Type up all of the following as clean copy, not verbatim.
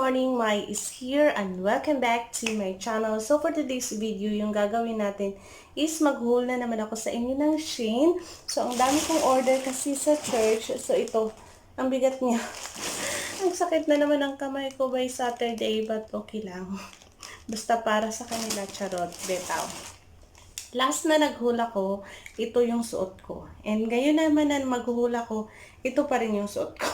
morning, Mai is here and welcome back to my channel. So for today's video, yung gagawin natin is mag-haul na naman ako sa inyo ng Shein. So ang dami kong order kasi sa church. So ito, ang bigat niya. Ang sakit na naman ang kamay ko by Saturday, but okay lang. Basta para sa kanila, charot, betaw. Last na naghul ako, ito yung suot ko. And ngayon naman na maghul ako, ito pa rin yung suot ko.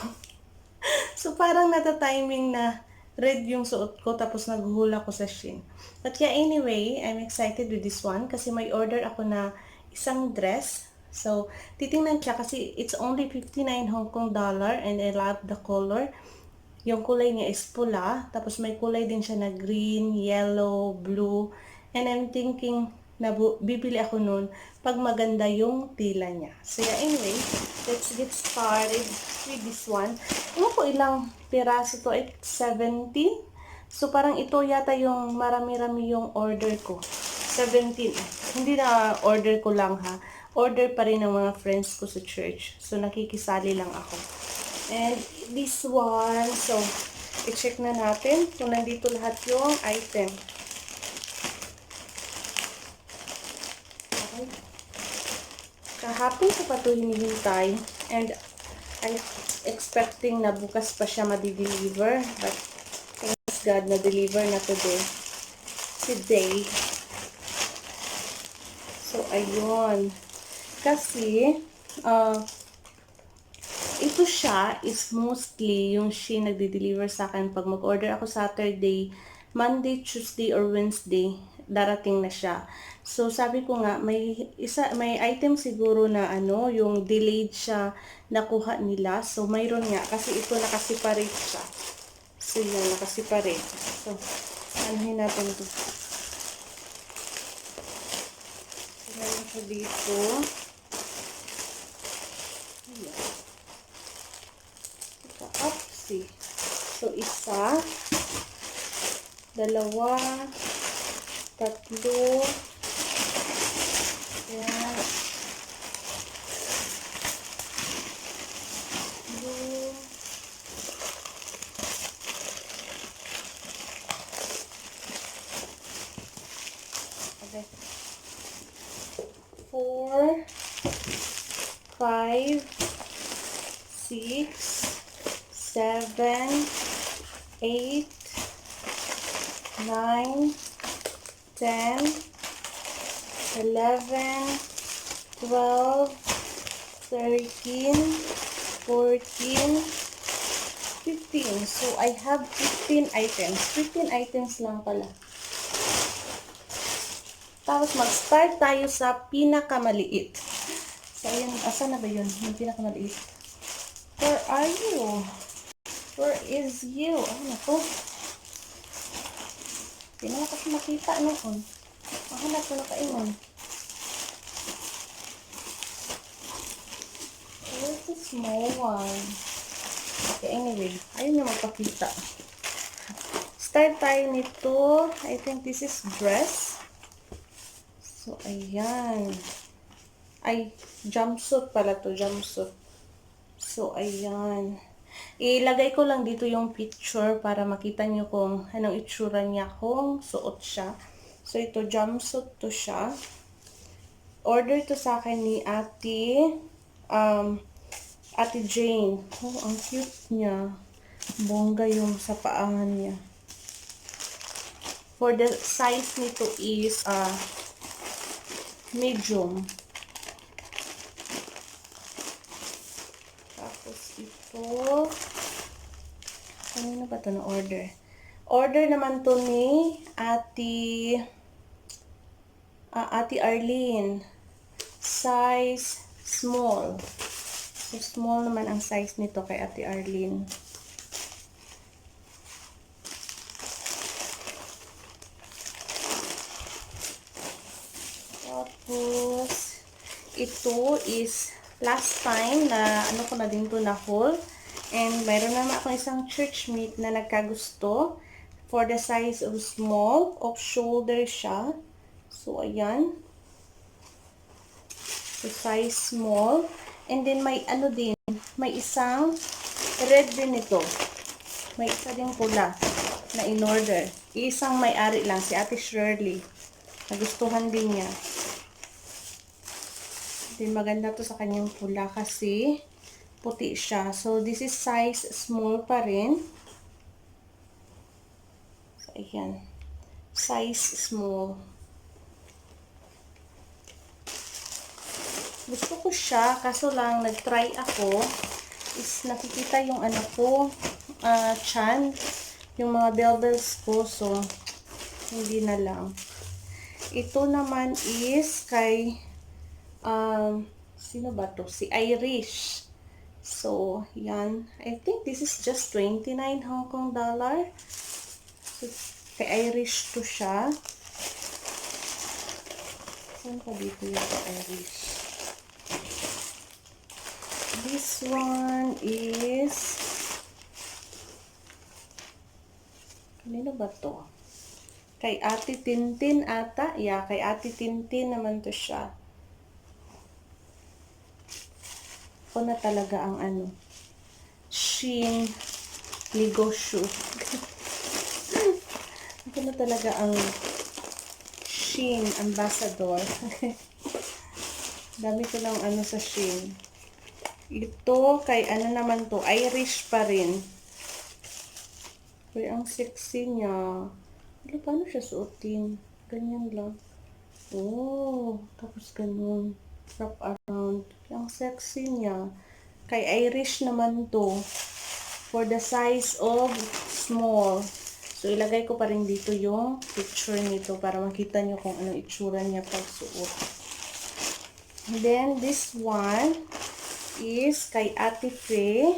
So, parang nata-timing na red yung suot ko, tapos naghuhula ko sa Shein. But yeah, anyway, I'm excited with this one kasi may order ako na isang dress. So, titingnan siya kasi it's only 59 Hong Kong dollar and I love the color. Yung kulay niya is pula, tapos may kulay din siya na green, yellow, blue. And I'm thinking na bibili ako nun pag maganda yung tila niya. So yeah, anyway, let's get started with this one. Ano po ilang piraso to? 17? So parang ito yata yung marami-rami yung order ko. 17. Hindi na order ko lang ha. Order pa rin ng mga friends ko sa church. So nakikisali lang ako. And this one, so i-check na natin kung nandito lahat yung item. Kahapon ko pa ito hinihintay and I'm expecting na bukas pa siya ma-deliver, but thanks God na-deliver na today. So ayun, kasi ito siya is mostly yung Shein nagde-deliver sa akin pag mag-order ako Saturday, Monday, Tuesday, or Wednesday, darating na siya. So, sabi ko nga, may item siguro na yung delayed siya nakuha nila. So, mayroon nga, kasi ito nakasiparate siya. So, yan, nakasiparate. So, anuhin natin ito. Tingnan siya dito. Ayan. Upsi. So, isa, dalawa, tatlo, yan, blue, okay, 4, 5, 6, 7, 8, 9, 10, 11, 12, 13, 14, 15. So, I have 15 items. 15 items lang pala. Tapos, mag-start tayo sa pinakamaliit. So, ayan, asan na ba yun? Yung pinakamaliit. Where are you? Where is you? Ano na to? Hindi na kasi makita noon. Mahanap ko na kaingon. Where's the small one? Okay, anyway. Ayun yung magpakita. Start tayo nito. I think this is dress. So, ayan. Ay, jumpsuit pala to. Jumpsuit. So, ayan. Ilagay ko lang dito yung picture para makita nyo kung anong itsura niya kung suot siya. So, ito, jumpsuit to siya. Order to sa akin ni Ate Jane. Oh, ang cute niya. Bongga yung sa paahan niya. For the size nito is medium. Tapos ito, ano ba ito na order? Order naman to ni Ate Arlene. Size small. So, small naman ang size nito kay Ate Arlene. Tapos, ito is last time na ko na din to na haul. And mayroon naman ako isang church mate na nagkagusto. For the size of small, off shoulder siya. So, ayan. So, size small. And then, may din, may isang red din ito. May isa din pula. na in-order. Isang may-ari lang, si Ate Shirley. Nagustuhan din niya. Din maganda to sa kanyang pula kasi puti siya. So, this is size small pa rin. So, ayan. Size small. Gusto ko siya, kaso lang nag-try ako. Is nakikita yung ano ko, chan, yung mga belbels ko. So, hindi na lang. Ito naman is kay, sino ba to? Si Irish. So, yan. I think this is just 29 Hong Kong dollar. So, kay Irish to siya. Saan pa dito yung Irish? This one is... Kanino ba to? Kay Ate Tintin ata. Yeah, kay Ate Tintin naman to siya. Ako na talaga ang ano. Shein Ligo shoe. Ako na talaga ang Shein ambassador. Dami ko lang ano sa Shein. Ito, kay ano naman to, Irish pa rin. Uy, ang sexy niya. Wala, paano siya suotin? Ganyan lang. Oh, tapos ganun. Wrap around. Ang sexy niya. Kay Irish naman to. For the size of small. So, ilagay ko pa rin dito yung picture nito para makita nyo kung anong itsura niya pag suot. And then, this one is kay Ate Faye.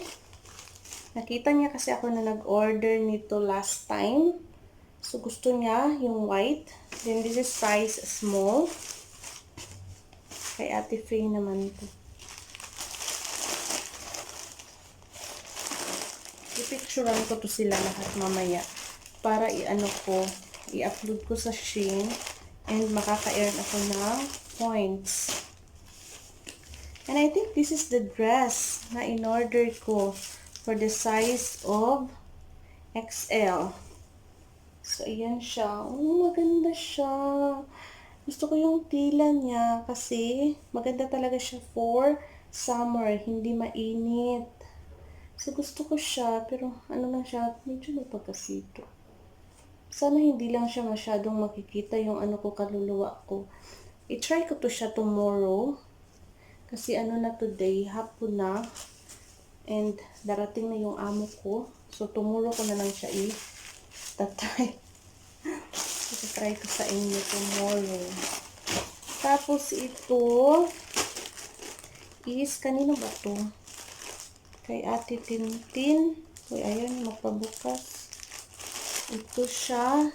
Nakita niya kasi ako na nag-order nito last time. So, gusto niya yung white. Then, this is size small. Kay Ate Faye naman to. I-picturean ko to sila lahat mamaya. Para i-ano ko, i-upload ko sa Shein. And makaka-earn ako ng points. And I think this is the dress na in-order ko for the size of XL. So, ayan siya. Oh, maganda siya. Gusto ko yung tila niya kasi maganda talaga siya for summer. Hindi mainit. So, gusto ko siya. Pero, ano lang siya, medyo napagkasito. Sana hindi lang siya masyadong makikita yung ano ko, kaluluwa ko. I-try ko to siya tomorrow. Kasi ano na today, hapon na. And darating na yung amo ko. So, tomorrow ko na lang siya i-try. I-try ko sa inyo tomorrow. Tapos ito is, kanino ba to? Kay Ate Tintin. Uy, ayun, magpabukas. Ito siya.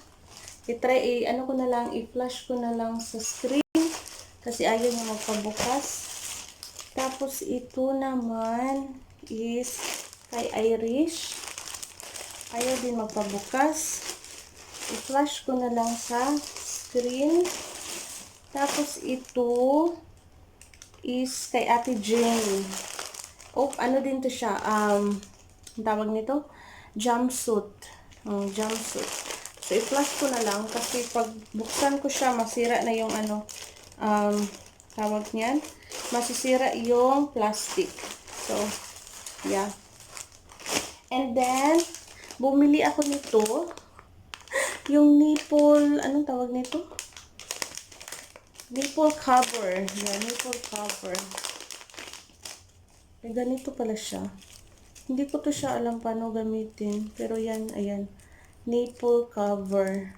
I-try, ano ko na lang, i-flash ko na lang sa screen. Kasi ayaw niya magpabukas. Tapos, ito naman is kay Irish. Ayaw din magpabukas. I-flash ko na lang sa screen. Tapos, ito is kay Ate Jane. Oh, ano din to siya? Ang tawag nito? Jumpsuit. Jumpsuit. So, i-flash ko na lang kasi pag buksan ko siya, masira na yung ano, tawag niyan. Masisira yung plastic. So, yeah. And then, bumili ako nito. Yung nipple, anong tawag nito? Nipple cover. Yeah, nipple cover. Eh, ganito pala siya. Hindi ko to siya alam paano gamitin. Pero yan, ayan. Nipple cover.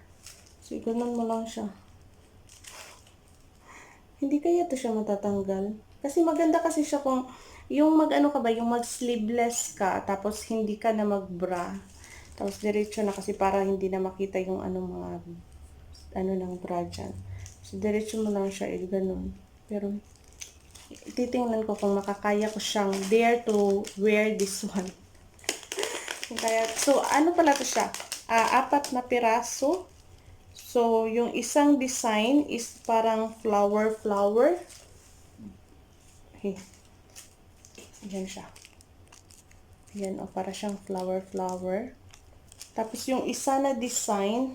So, ganun mo lang siya. Hindi kaya to siya matatanggal. Kasi maganda kasi siya kung yung mag-ano ka ba, yung mag-sleeveless ka, tapos hindi ka na mag-bra. Tapos diretso na kasi para hindi na makita yung ano mga, ano ng bra dyan. So, diretso mo lang siya, ganun. Pero, titingnan ko kung makakaya ko siyang dare to wear this one. Kaya, so, ano pala to siya? 4 na piraso. So, yung isang design is parang flower. Okay. Ayan siya. Ayan, o, para siyang flower. Tapos yung isa na design,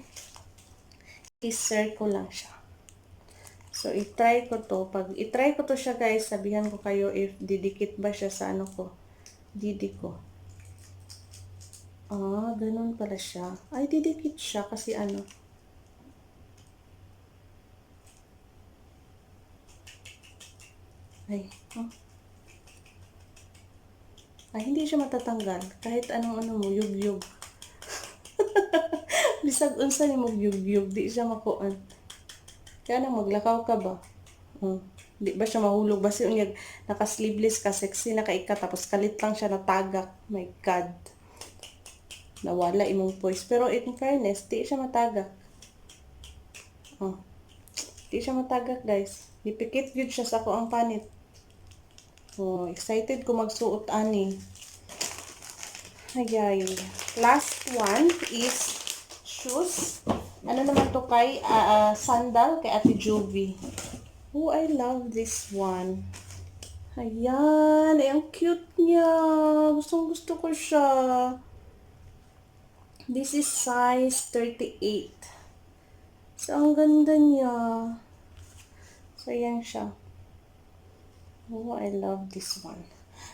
i-circle lang siya. So, i-try ko to. Pag i-try ko to siya guys, sabihan ko kayo if didikit ba siya sa ano ko. Didi ko. Ah, ganun pala siya. Ay, didikit siya kasi ano. Ay, Ay, hindi siya matatanggal. Kahit anong ano mo, yug-yug. Bisag unsa ni mo yug-yug, di siya makuan. Kaya nang maglakaw ka ba? Di ba siya mahulog? Basta unyag, naka-sleeveless ka, sexy na ka tapos kalit lang siya natagak. My God. Nawala imong voice. Pero in fairness, di siya matagak. Oh, di siya matagak guys. Dipikit yun siya sa ko ang panit. Oh, excited ko magsuot ani. Ayay. Last one is shoes. Ano naman to kay sandal kay Ate Juvie. Oh, I love this one. Ayan, ay ang cute niya. Gustong gusto ko siya. This is size 38. So, ang ganda niya. So, ayan siya. Oh, I love this one.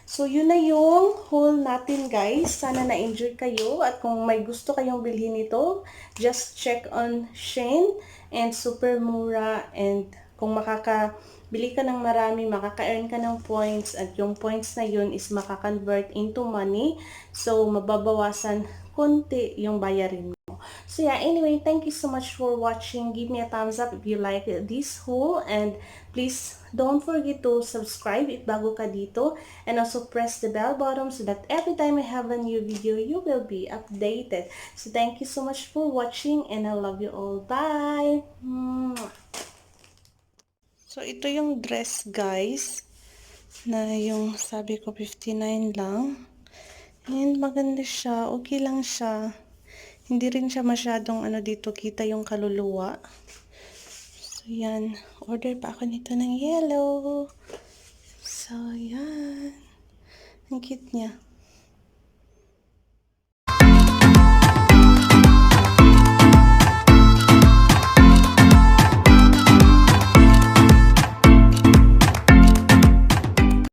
So, yun na yung haul natin, guys. Sana na-enjoy kayo. At kung may gusto kayong bilhin nito, just check on Shein and super mura. And kung makakabili ka ng marami, makaka-earn ka ng points. At yung points na yun is makakonvert into money. So, mababawasan konti yung bayarin mo. So yeah, anyway, thank you so much for watching. Give me a thumbs up if you like this haul, and please don't forget to subscribe if bago ka dito, and also press the bell button so that every time I have a new video, you will be updated. So thank you so much for watching, and I love you all. Bye! So ito yung dress guys, na yung sabi ko 59 lang. And maganda siya, okay lang siya. Hindi rin siya masyadong ano dito, kita yung kaluluwa. So, yan. Order pa ako nito ng yellow. So, yan. Ang cute niya.